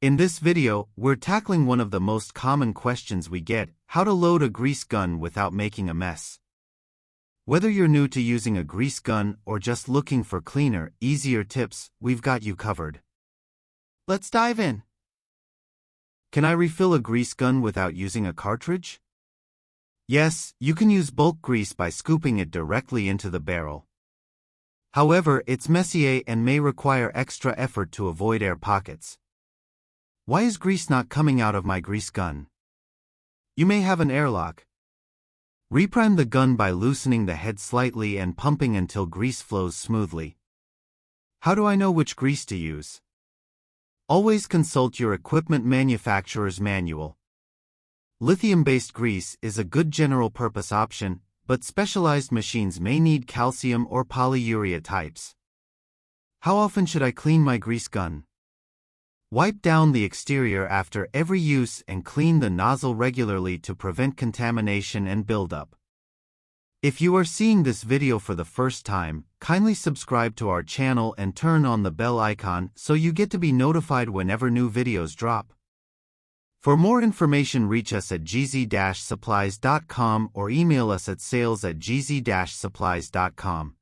In this video, we're tackling one of the most common questions we get: how to load a grease gun without making a mess. Whether you're new to using a grease gun or just looking for cleaner, easier tips, we've got you covered. Let's dive in. Can I refill a grease gun without using a cartridge? Yes, you can use bulk grease by scooping it directly into the barrel. However, it's messy and may require extra effort to avoid air pockets. Why is grease not coming out of my grease gun? You may have an airlock. Reprime the gun by loosening the head slightly and pumping until grease flows smoothly. How do I know which grease to use? Always consult your equipment manufacturer's manual. Lithium-based grease is a good general-purpose option, but specialized machines may need calcium or polyurea types. How often should I clean my grease gun? Wipe down the exterior after every use and clean the nozzle regularly to prevent contamination and buildup. If you are seeing this video for the first time, kindly subscribe to our channel and turn on the bell icon so you get to be notified whenever new videos drop. For more information, reach us at gz-supplies.com or email us at sales@gz-supplies.com.